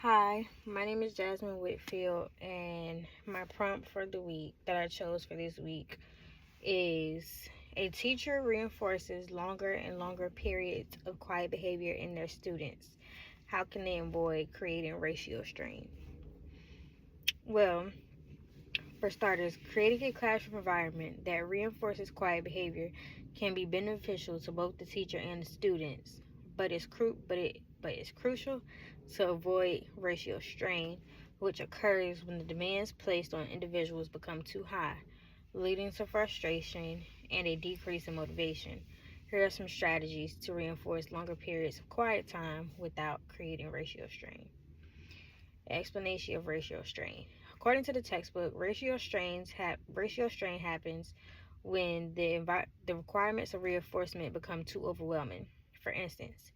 Hi, my name is Jasmine Whitfield, and my prompt for the week that I chose for this week is a teacher reinforces longer and longer periods of quiet behavior in their students. How can they avoid creating ratio strain? Well, for starters, creating a classroom environment that reinforces quiet behavior can be beneficial to both the teacher and the students, but it's crucial to avoid ratio strain, which occurs when the demands placed on individuals become too high, leading to frustration and a decrease in motivation. Here are some strategies to reinforce longer periods of quiet time without creating ratio strain. Explanation of ratio strain. According to the textbook, ratio strain happens when the requirements of reinforcement become too overwhelming. For instance,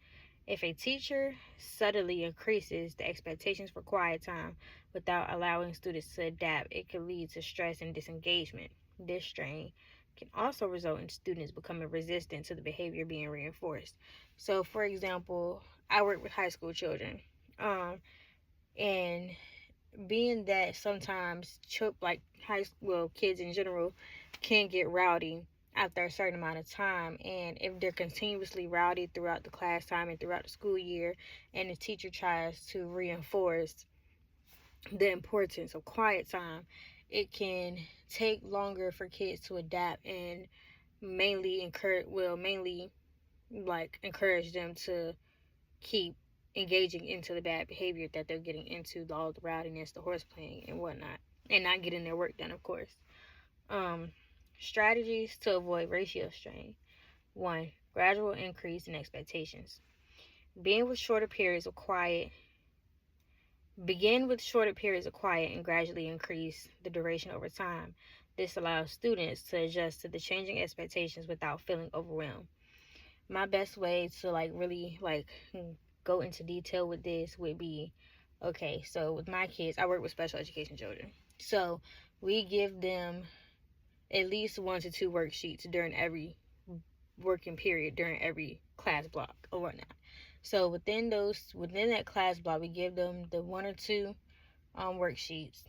if a teacher subtly increases the expectations for quiet time without allowing students to adapt, it can lead to stress and disengagement. This strain can also result in students becoming resistant to the behavior being reinforced. So, for example, I work with high school children. And being that sometimes kids in general can get rowdy after a certain amount of time, and if they're continuously rowdy throughout the class time and throughout the school year, and the teacher tries to reinforce the importance of quiet time, it can take longer for kids to adapt, and mainly like encourage them to keep engaging into the bad behavior that they're getting into, all the rowdiness, the horseplaying, and whatnot, and not getting their work done, of course. Um, Strategies to avoid ratio strain. One, gradual increase in expectations. Begin with shorter periods of quiet. Begin with shorter periods of quiet and gradually increase the duration over time. This allows students to adjust to the changing expectations without feeling overwhelmed. My best way to really go into detail with this would be, okay, so with my kids, I work with special education children. So we give them at least 1 to 2 worksheets during every working period, during every class block or whatnot. So within that class block, we give them the 1 or 2 worksheets,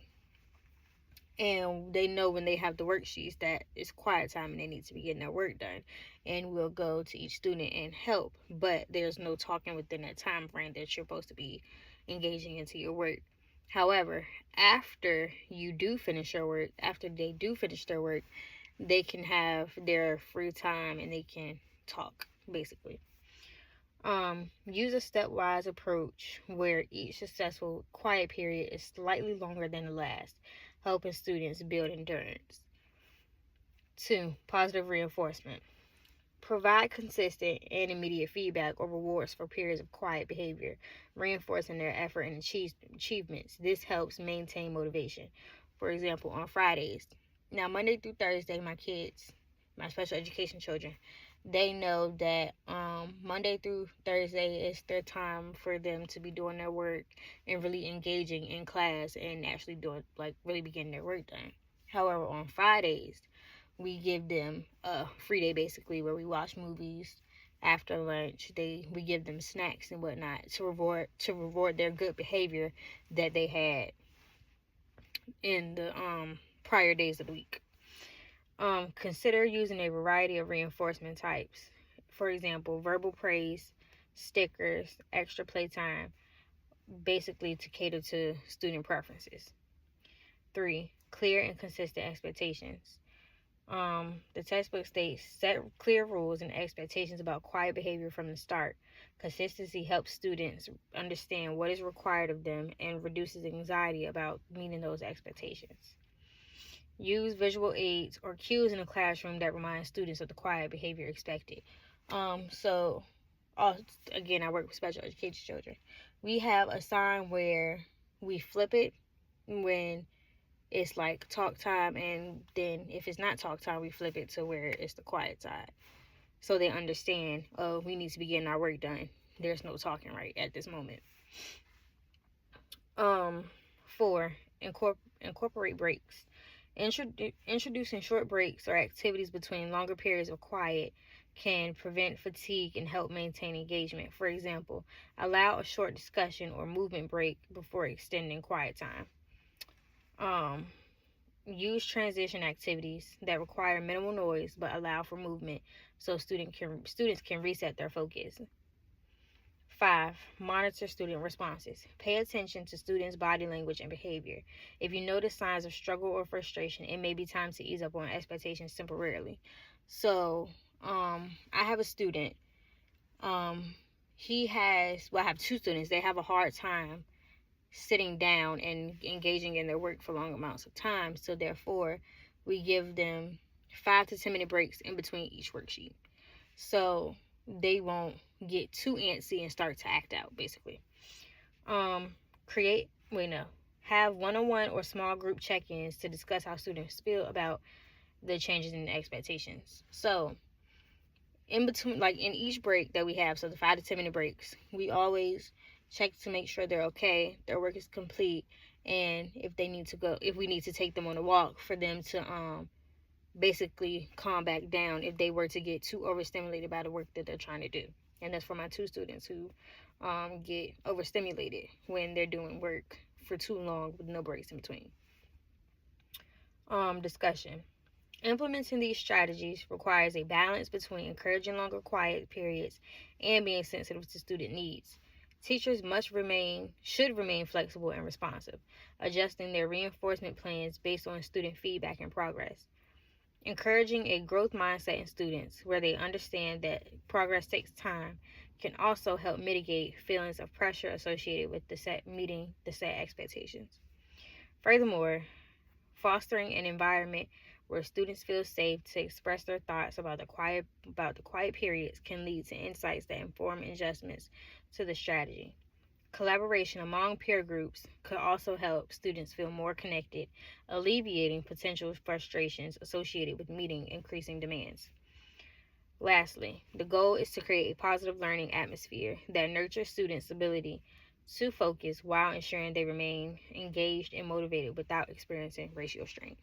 and they know when they have the worksheets that it's quiet time and they need to be getting their work done, and we'll go to each student and help, but there's no talking within that time frame that you're supposed to be engaging into your work. However, after they do finish their work, they can have their free time and they can talk, basically. Use a stepwise approach where each successful quiet period is slightly longer than the last, helping students build endurance. 2. Positive reinforcement. Provide consistent and immediate feedback or rewards for periods of quiet behavior, reinforcing their effort and achievements. This helps maintain motivation. For example, on Fridays. Now, Monday through Thursday, my kids, my special education children, they know that Monday through Thursday is their time for them to be doing their work and really engaging in class and actually doing, really getting their work done. However, on Fridays, we give them a free day, basically, where we watch movies after lunch. We give them snacks and whatnot to reward their good behavior that they had in the prior days of the week. Consider using a variety of reinforcement types. For example, verbal praise, stickers, extra playtime, basically to cater to student preferences. 3. Clear and consistent expectations. The textbook states set clear rules and expectations about quiet behavior from the start. Consistency helps students understand what is required of them and reduces anxiety about meeting those expectations. Use visual aids or cues in the classroom that remind students of the quiet behavior expected. So, again, I work with special education children. We have a sign where we flip it when it's like talk time, and then if it's not talk time, we flip it to where it's the quiet side. So they understand, oh, we need to be getting our work done. There's no talking right at this moment. 4. Incorporate breaks. Introducing short breaks or activities between longer periods of quiet can prevent fatigue and help maintain engagement. For example, allow a short discussion or movement break before extending quiet time. Um, Use transition activities that require minimal noise but allow for movement so students can reset their focus. 5. Monitor student responses. Pay attention to students' body language and behavior. If you notice signs of struggle or frustration, it may be time to ease up on expectations temporarily. So, I have a student. I have two students. They have a hard time sitting down and engaging in their work for long amounts of time. So, therefore, we give them 5 to 10 minute breaks in between each worksheet. So, they won't get too antsy and start to act out, basically. Have one-on-one or small group check-ins to discuss how students feel about the changes in the expectations. So, in between, like in each break that we have, so the 5 to 10 minute breaks, we always check to make sure they're okay, their work is complete, and if we need to take them on a walk for them to basically calm back down if they were to get too overstimulated by the work that they're trying to do. And that's for my two students who get overstimulated when they're doing work for too long with no breaks in between. Discussion. Implementing these strategies requires a balance between encouraging longer quiet periods and being sensitive to student needs. Teachers should remain flexible and responsive, adjusting their reinforcement plans based on student feedback and progress. Encouraging a growth mindset in students where they understand that progress takes time can also help mitigate feelings of pressure associated with meeting the set expectations. Furthermore, fostering an environment where students feel safe to express their thoughts about the quiet periods can lead to insights that inform adjustments to the strategy. Collaboration among peer groups could also help students feel more connected, alleviating potential frustrations associated with meeting increasing demands. Lastly, the goal is to create a positive learning atmosphere that nurtures students' ability to focus while ensuring they remain engaged and motivated without experiencing ratio strain.